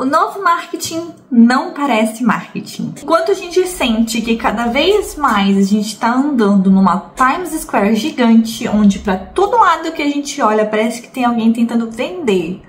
O novo marketing não parece marketing. Enquanto a gente sente que cada vez mais a gente está andando numa Times Square gigante, onde para todo lado que a gente olha parece que tem alguém tentando vender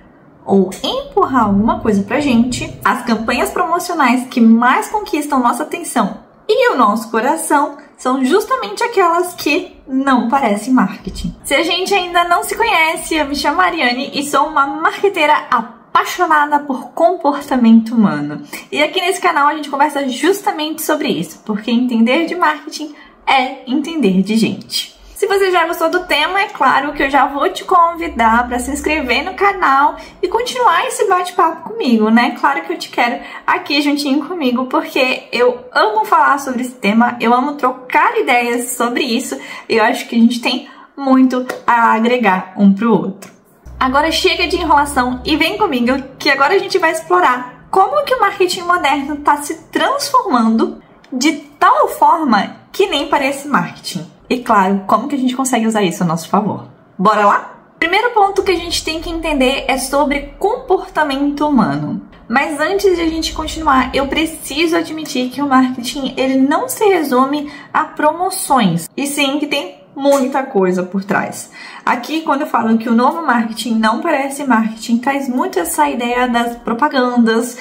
ou empurrar alguma coisa pra gente, as campanhas promocionais que mais conquistam nossa atenção e o nosso coração são justamente aquelas que não parecem marketing. Se a gente ainda não se conhece, eu me chamo Ariane e sou uma marqueteira apaixonada por comportamento humano. E aqui nesse canal a gente conversa justamente sobre isso, porque entender de marketing é entender de gente. Se você já gostou do tema, é claro que eu já vou te convidar para se inscrever no canal e continuar esse bate-papo comigo, né? Claro que eu te quero aqui juntinho comigo, porque eu amo falar sobre esse tema, eu amo trocar ideias sobre isso e eu acho que a gente tem muito a agregar um pro outro. Agora chega de enrolação e vem comigo que agora a gente vai explorar como que o marketing moderno está se transformando de tal forma que nem parece marketing. E claro, como que a gente consegue usar isso a nosso favor? Bora lá? Primeiro ponto que a gente tem que entender é sobre comportamento humano. Mas antes de a gente continuar, eu preciso admitir que o marketing ele não se resume a promoções, e sim que tem muita coisa por trás. Aqui, quando eu falo que o novo marketing não parece marketing, traz muito essa ideia das propagandas,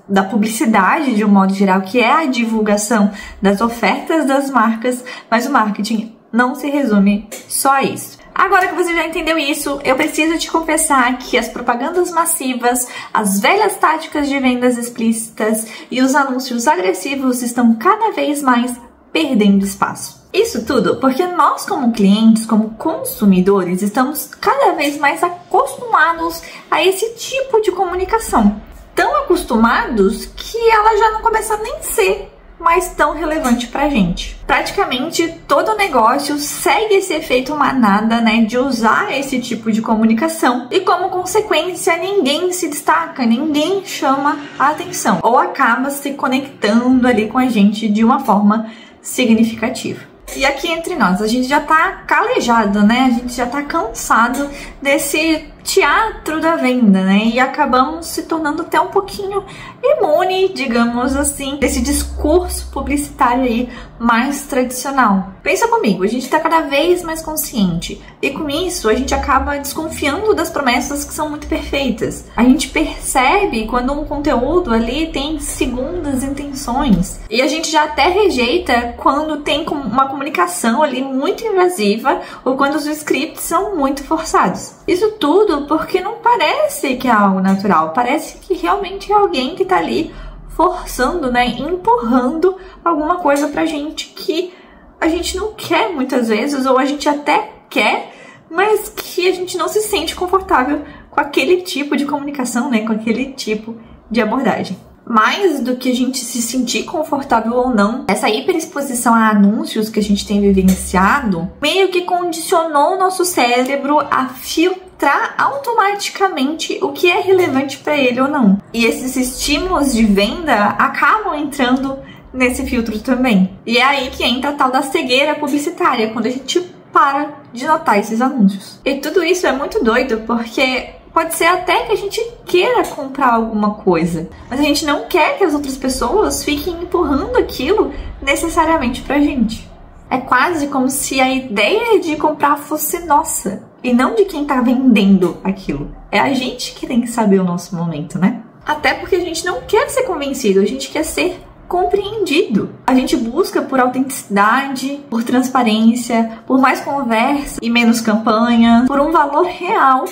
da publicidade de um modo geral, que é a divulgação das ofertas das marcas, mas o marketing não se resume só a isso. Agora que você já entendeu isso, eu preciso te confessar que as propagandas massivas, as velhas táticas de vendas explícitas e os anúncios agressivos estão cada vez mais perdendo espaço. Isso tudo porque nós, como clientes, como consumidores, estamos cada vez mais acostumados a esse tipo de comunicação. Tão acostumados que ela já não começa nem a ser mais tão relevante pra gente. Praticamente todo negócio segue esse efeito manada, né, de usar esse tipo de comunicação e como consequência ninguém se destaca, ninguém chama a atenção ou acaba se conectando ali com a gente de uma forma significativa. E aqui entre nós, a gente já tá calejado, né? A gente já tá cansado desse teatro da venda, né? E acabamos se tornando até um pouquinho imune, digamos assim, desse discurso publicitário aí mais tradicional. Pensa comigo, a gente tá cada vez mais consciente e com isso a gente acaba desconfiando das promessas que são muito perfeitas. A gente percebe quando um conteúdo ali tem segundas intenções e a gente já até rejeita quando tem uma comunicação ali muito invasiva ou quando os scripts são muito forçados. Isso tudo porque não parece que é algo natural, parece que realmente é alguém que tá ali forçando, né, empurrando alguma coisa pra gente que a gente não quer muitas vezes, ou a gente até quer, mas que a gente não se sente confortável com aquele tipo de comunicação, né, com aquele tipo de abordagem. Mais do que a gente se sentir confortável ou não, essa hiperexposição a anúncios que a gente tem vivenciado meio que condicionou o nosso cérebro a filtrar automaticamente o que é relevante para ele ou não. E esses estímulos de venda acabam entrando nesse filtro também. E é aí que entra a tal da cegueira publicitária, quando a gente para de notar esses anúncios. E tudo isso é muito doido, porque pode ser até que a gente queira comprar alguma coisa, mas a gente não quer que as outras pessoas fiquem empurrando aquilo necessariamente pra gente. É quase como se a ideia de comprar fosse nossa e não de quem tá vendendo aquilo. É a gente que tem que saber o nosso momento, né? Até porque a gente não quer ser convencido, a gente quer ser compreendido. A gente busca por autenticidade, por transparência, por mais conversa e menos campanha, por um valor real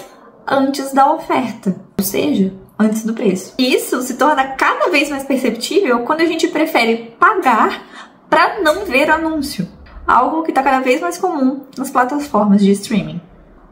antes da oferta, ou seja, antes do preço. E isso se torna cada vez mais perceptível quando a gente prefere pagar para não ver anúncio, algo que está cada vez mais comum nas plataformas de streaming.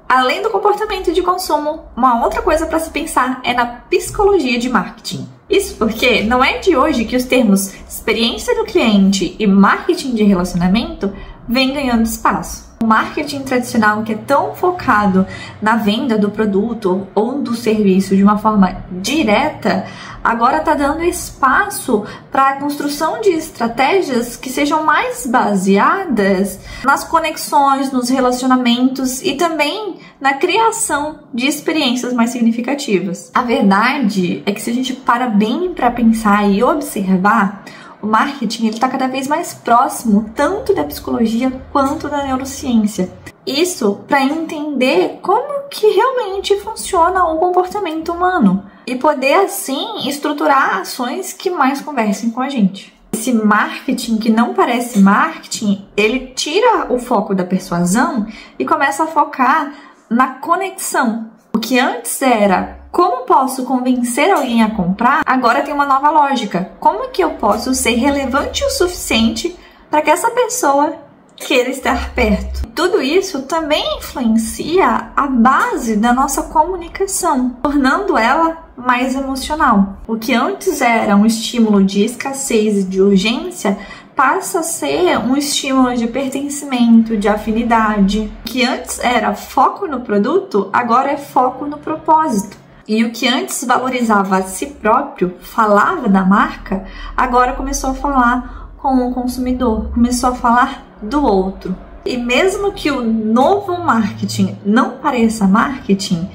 Além do comportamento de consumo, uma outra coisa para se pensar é na psicologia de marketing. Isso porque não é de hoje que os termos experiência do cliente e marketing de relacionamento vêm ganhando espaço. O marketing tradicional, que é tão focado na venda do produto ou do serviço de uma forma direta, agora está dando espaço para a construção de estratégias que sejam mais baseadas nas conexões, nos relacionamentos e também na criação de experiências mais significativas. A verdade é que se a gente para bem para pensar e observar, o marketing está cada vez mais próximo tanto da psicologia quanto da neurociência. Isso para entender como que realmente funciona o comportamento humano e poder assim estruturar ações que mais conversem com a gente. Esse marketing que não parece marketing, ele tira o foco da persuasão e começa a focar na conexão. O que antes era como posso convencer alguém a comprar, agora tem uma nova lógica. Como que eu posso ser relevante o suficiente para que essa pessoa queira estar perto? Tudo isso também influencia a base da nossa comunicação, tornando ela mais emocional. O que antes era um estímulo de escassez e de urgência passa a ser um estímulo de pertencimento, de afinidade. O que antes era foco no produto, agora é foco no propósito. E o que antes valorizava a si próprio, falava da marca, agora começou a falar com o consumidor, começou a falar do outro. E mesmo que o novo marketing não pareça marketing,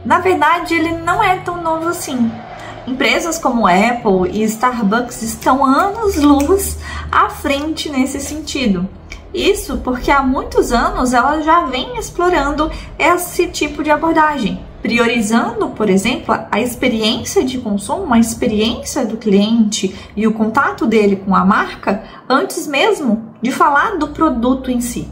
na verdade ele não é tão novo assim. Empresas como Apple e Starbucks estão anos-luz à frente nesse sentido. Isso porque há muitos anos ela já vem explorando esse tipo de abordagem, priorizando, por exemplo, a experiência de consumo, a experiência do cliente e o contato dele com a marca antes mesmo de falar do produto em si.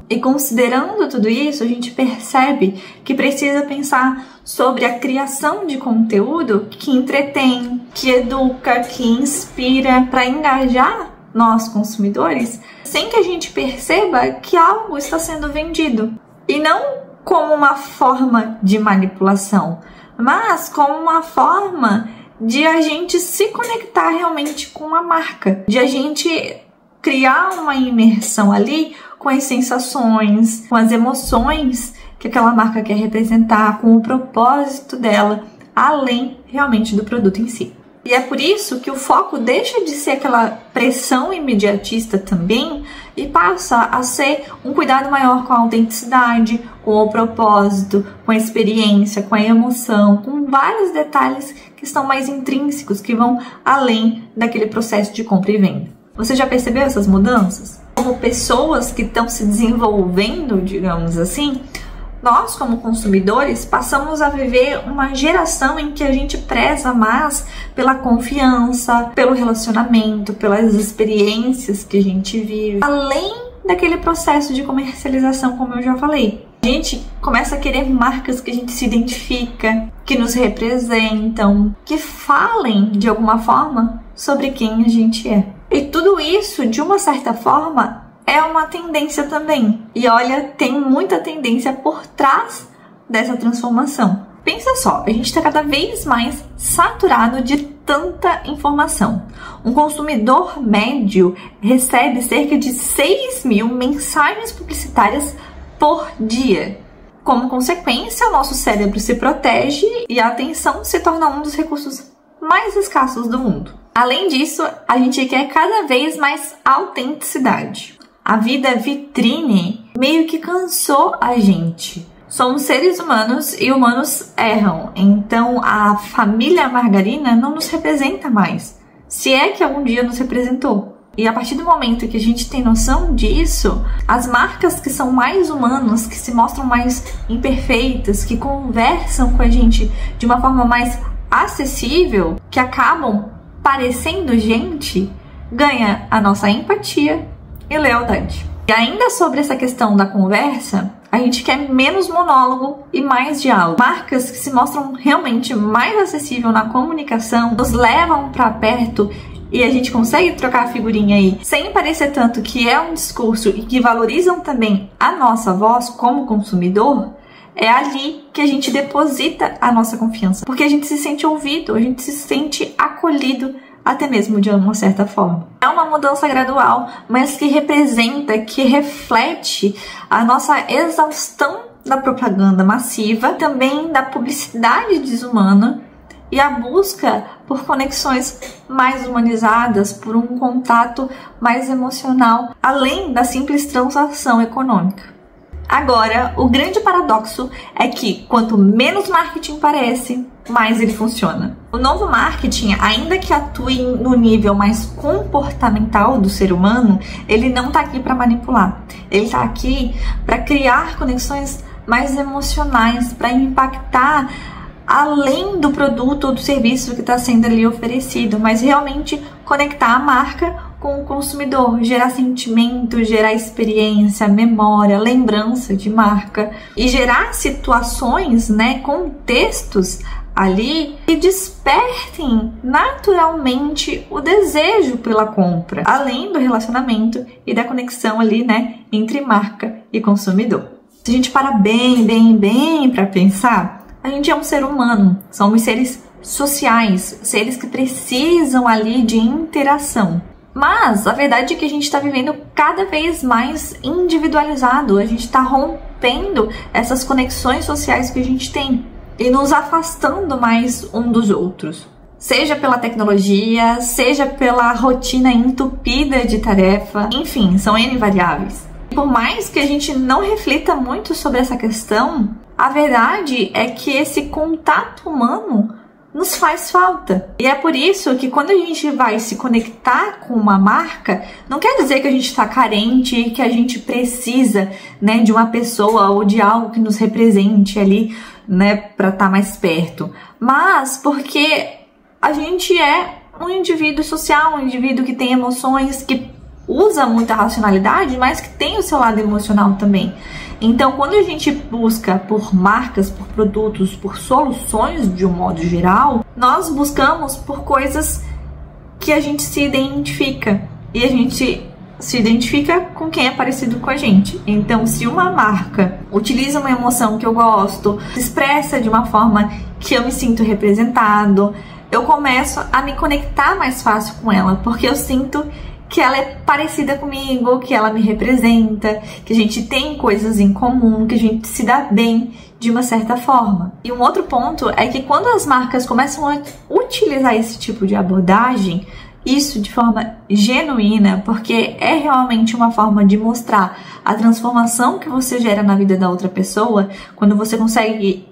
E considerando tudo isso, a gente percebe que precisa pensar sobre a criação de conteúdo que entretém, que educa, que inspira para engajar nós consumidores, sem que a gente perceba que algo está sendo vendido. E não como uma forma de manipulação, mas como uma forma de a gente se conectar realmente com a marca, de a gente criar uma imersão ali com as sensações, com as emoções que aquela marca quer representar, com o propósito dela, além realmente do produto em si. E é por isso que o foco deixa de ser aquela pressão imediatista também e passa a ser um cuidado maior com a autenticidade, com o propósito, com a experiência, com a emoção, com vários detalhes que estão mais intrínsecos, que vão além daquele processo de compra e venda. Você já percebeu essas mudanças? Como pessoas que estão se desenvolvendo, digamos assim, nós, como consumidores, passamos a viver uma geração em que a gente preza mais pela confiança, pelo relacionamento, pelas experiências que a gente vive, além daquele processo de comercialização, como eu já falei. A gente começa a querer marcas que a gente se identifica, que nos representam, que falem de alguma forma sobre quem a gente é. E tudo isso, de uma certa forma, é uma tendência também. E olha, tem muita tendência por trás dessa transformação. Pensa só, a gente está cada vez mais saturado de tanta informação. Um consumidor médio recebe cerca de 6.000 mensagens publicitárias por dia. Como consequência, o nosso cérebro se protege e a atenção se torna um dos recursos mais escassos do mundo. Além disso, a gente quer cada vez mais autenticidade. A vida vitrine meio que cansou a gente. Somos seres humanos e humanos erram, então a família margarina não nos representa mais, se é que algum dia nos representou. E a partir do momento que a gente tem noção disso, as marcas que são mais humanas, que se mostram mais imperfeitas, que conversam com a gente de uma forma mais acessível, que acabam parecendo gente, ganha a nossa empatia e lealdade. E ainda sobre essa questão da conversa, a gente quer menos monólogo e mais diálogo. Marcas que se mostram realmente mais acessível na comunicação, nos levam para perto e a gente consegue trocar a figurinha aí sem parecer tanto que é um discurso e que valorizam também a nossa voz como consumidor. É ali que a gente deposita a nossa confiança, porque a gente se sente ouvido, a gente se sente acolhido até mesmo de uma certa forma. É uma mudança gradual, mas que representa, que reflete a nossa exaustão da propaganda massiva, também da publicidade desumana e a busca por conexões mais humanizadas, por um contato mais emocional, além da simples transação econômica. Agora, o grande paradoxo é que quanto menos marketing parece, mais ele funciona. O novo marketing, ainda que atue no nível mais comportamental do ser humano, ele não está aqui para manipular. Ele está aqui para criar conexões mais emocionais, para impactar além do produto ou do serviço que está sendo ali oferecido, mas realmente conectar a marca com o consumidor, gerar sentimento, gerar experiência, memória, lembrança de marca e gerar situações, contextos ali que despertem naturalmente o desejo pela compra, além do relacionamento e da conexão ali, entre marca e consumidor. Se a gente para bem para pensar, a gente é um ser humano, somos seres sociais, seres que precisam ali de interação. Mas a verdade é que a gente está vivendo cada vez mais individualizado, a gente está rompendo essas conexões sociais que a gente tem e nos afastando mais um dos outros. Seja pela tecnologia, seja pela rotina entupida de tarefa, enfim, são N variáveis. Por mais que a gente não reflita muito sobre essa questão, a verdade é que esse contato humano nos faz falta. E é por isso que quando a gente vai se conectar com uma marca, não quer dizer que a gente está carente e que a gente precisa, de uma pessoa ou de algo que nos represente ali, para estar mais perto. Mas porque a gente é um indivíduo social, um indivíduo que tem emoções, que usa muita racionalidade, mas que tem o seu lado emocional também. Então, quando a gente busca por marcas, por produtos, por soluções de um modo geral, nós buscamos por coisas que a gente se identifica. E a gente se identifica com quem é parecido com a gente. Então, se uma marca utiliza uma emoção que eu gosto, se expressa de uma forma que eu me sinto representado, eu começo a me conectar mais fácil com ela, porque eu sinto que ela é parecida comigo, que ela me representa, que a gente tem coisas em comum, que a gente se dá bem de uma certa forma. E um outro ponto é que quando as marcas começam a utilizar esse tipo de abordagem, isso de forma genuína, porque é realmente uma forma de mostrar a transformação que você gera na vida da outra pessoa, quando você consegue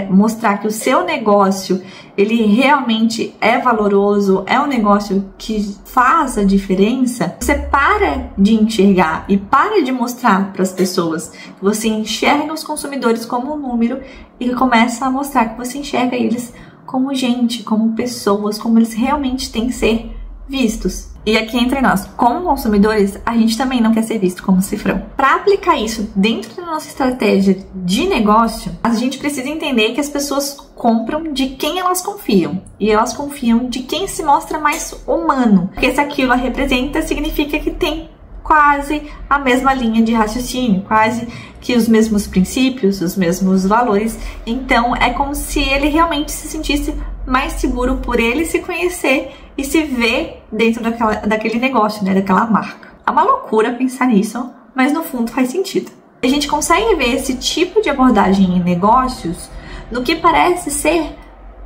mostrar que o seu negócio ele realmente é valoroso, é um negócio que faz a diferença, você para de enxergar e para de mostrar para as pessoas que você enxerga os consumidores como um número e começa a mostrar que você enxerga eles como gente, como pessoas, como eles realmente têm que ser vistos. E aqui entre nós, como consumidores, a gente também não quer ser visto como cifrão. Para aplicar isso dentro da nossa estratégia de negócio, a gente precisa entender que as pessoas compram de quem elas confiam. E elas confiam de quem se mostra mais humano. Porque se aquilo a representa, significa que tem quase a mesma linha de raciocínio, quase que os mesmos princípios, os mesmos valores. Então é como se ele realmente se sentisse mais seguro por ele se conhecer e se ver dentro daquele negócio, daquela marca. É uma loucura pensar nisso, mas no fundo faz sentido. A gente consegue ver esse tipo de abordagem em negócios no que parece ser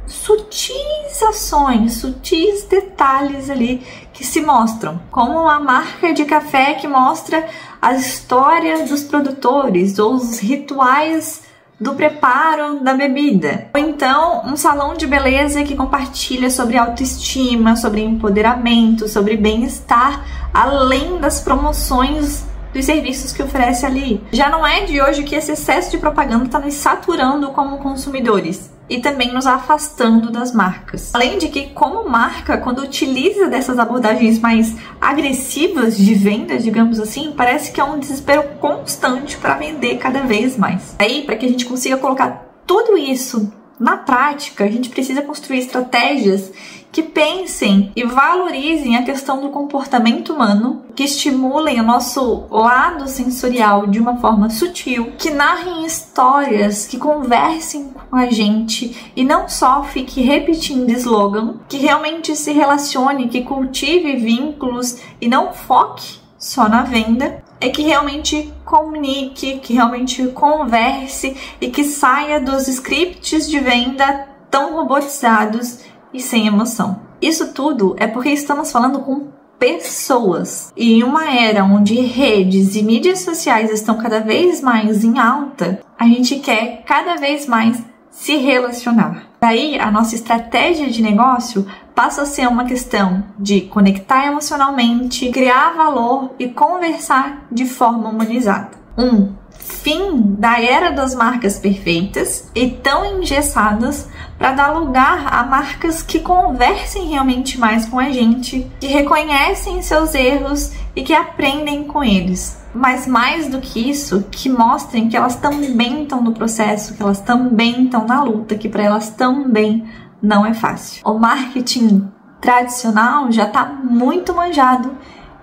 sutis ações, sutis detalhes ali que se mostram, como uma marca de café que mostra a história dos produtores ou os rituais do preparo da bebida. Ou então um salão de beleza que compartilha sobre autoestima, sobre empoderamento, sobre bem-estar, além das promoções dos serviços que oferece ali. Já não é de hoje que esse excesso de propaganda está nos saturando como consumidores e também nos afastando das marcas. Além de que, como marca, quando utiliza dessas abordagens mais agressivas de vendas, digamos assim, parece que é um desespero constante para vender cada vez mais. Aí, para que a gente consiga colocar tudo isso na prática, a gente precisa construir estratégias que que pensem e valorizem a questão do comportamento humano, que estimulem o nosso lado sensorial de uma forma sutil, que narrem histórias, que conversem com a gente e não só fique repetindo slogan, que realmente se relacione, que cultive vínculos e não foque só na venda, é que realmente comunique, que realmente converse e que saia dos scripts de venda tão robotizados e sem emoção. Isso tudo é porque estamos falando com pessoas. E em uma era onde redes e mídias sociais estão cada vez mais em alta, a gente quer cada vez mais se relacionar. Daí, a nossa estratégia de negócio passa a ser uma questão de conectar emocionalmente, criar valor e conversar de forma humanizada. Fim da era das marcas perfeitas e tão engessadas para dar lugar a marcas que conversem realmente mais com a gente, que reconhecem seus erros e que aprendem com eles. Mas mais do que isso, que mostrem que elas também estão no processo, que elas também estão na luta, que para elas também não é fácil. O marketing tradicional já está muito manjado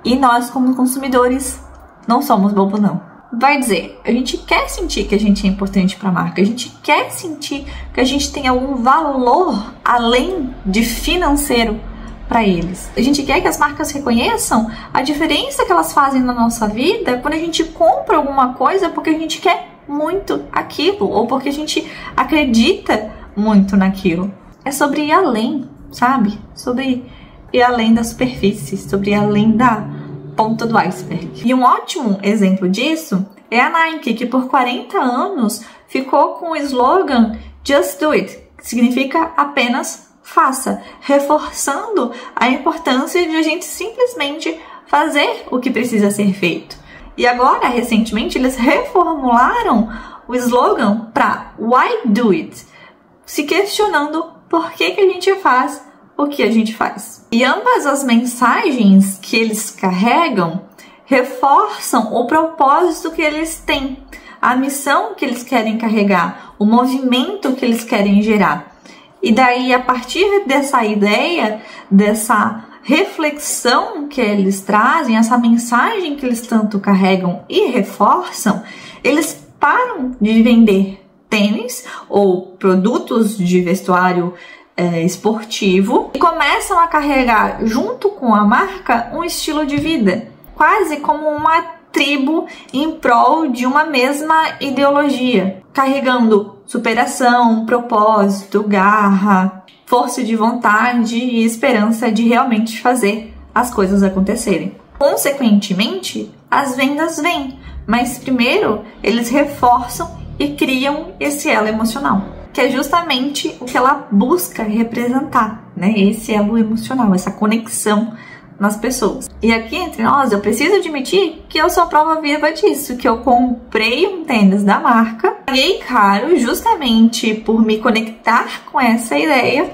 e nós, como consumidores, não somos bobos não. Vai dizer, a gente quer sentir que a gente é importante para a marca, a gente quer sentir que a gente tem algum valor além de financeiro para eles. A gente quer que as marcas reconheçam a diferença que elas fazem na nossa vida quando a gente compra alguma coisa porque a gente quer muito aquilo ou porque a gente acredita muito naquilo. É sobre ir além, sabe? Sobre ir além da superfície, sobre ir além da ponta do iceberg. E um ótimo exemplo disso é a Nike, que por 40 anos ficou com o slogan Just Do It, que significa apenas faça, reforçando a importância de a gente simplesmente fazer o que precisa ser feito. E agora, recentemente, eles reformularam o slogan para Why Do It, se questionando por que a gente faz o que a gente faz. E ambas as mensagens que eles carregam reforçam o propósito que eles têm, a missão que eles querem carregar, o movimento que eles querem gerar. E daí, a partir dessa ideia, dessa reflexão que eles trazem, essa mensagem que eles tanto carregam e reforçam, eles param de vender tênis ou produtos de vestuário esportivo e começam a carregar junto com a marca um estilo de vida, quase como uma tribo em prol de uma mesma ideologia, carregando superação, propósito, garra, força de vontade e esperança de realmente fazer as coisas acontecerem. Consequentemente, as vendas vêm, mas primeiro eles reforçam e criam esse elo emocional, que é justamente o que ela busca representar, né? Esse elo emocional, essa conexão nas pessoas. E aqui entre nós, eu preciso admitir que eu sou a prova viva disso, que eu comprei um tênis da marca, paguei caro justamente por me conectar com essa ideia,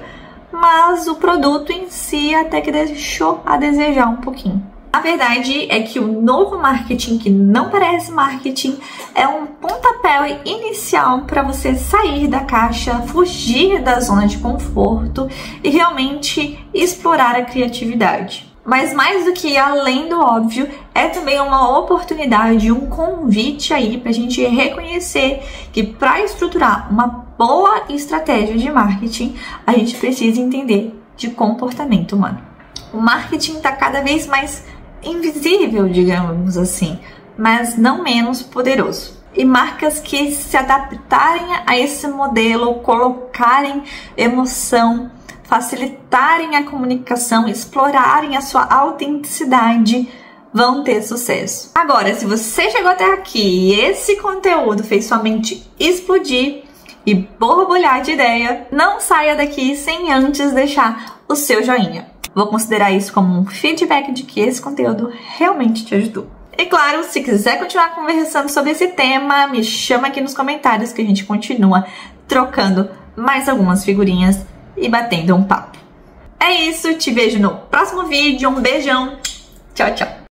mas o produto em si até que deixou a desejar um pouquinho. A verdade é que o novo marketing, que não parece marketing, é um pontapé inicial para você sair da caixa, fugir da zona de conforto e realmente explorar a criatividade. Mas mais do que ir além do óbvio, é também uma oportunidade, um convite aí para a gente reconhecer que para estruturar uma boa estratégia de marketing, a gente precisa entender de comportamento humano. O marketing está cada vez mais invisível, digamos assim, mas não menos poderoso. E marcas que se adaptarem a esse modelo, colocarem emoção, facilitarem a comunicação, explorarem a sua autenticidade, vão ter sucesso. Agora, se você chegou até aqui e esse conteúdo fez sua mente explodir e borbulhar de ideia, não saia daqui sem antes deixar o seu joinha. Vou considerar isso como um feedback de que esse conteúdo realmente te ajudou. E claro, se quiser continuar conversando sobre esse tema, me chama aqui nos comentários que a gente continua trocando mais algumas figurinhas e batendo um papo. É isso, te vejo no próximo vídeo, um beijão, tchau, tchau!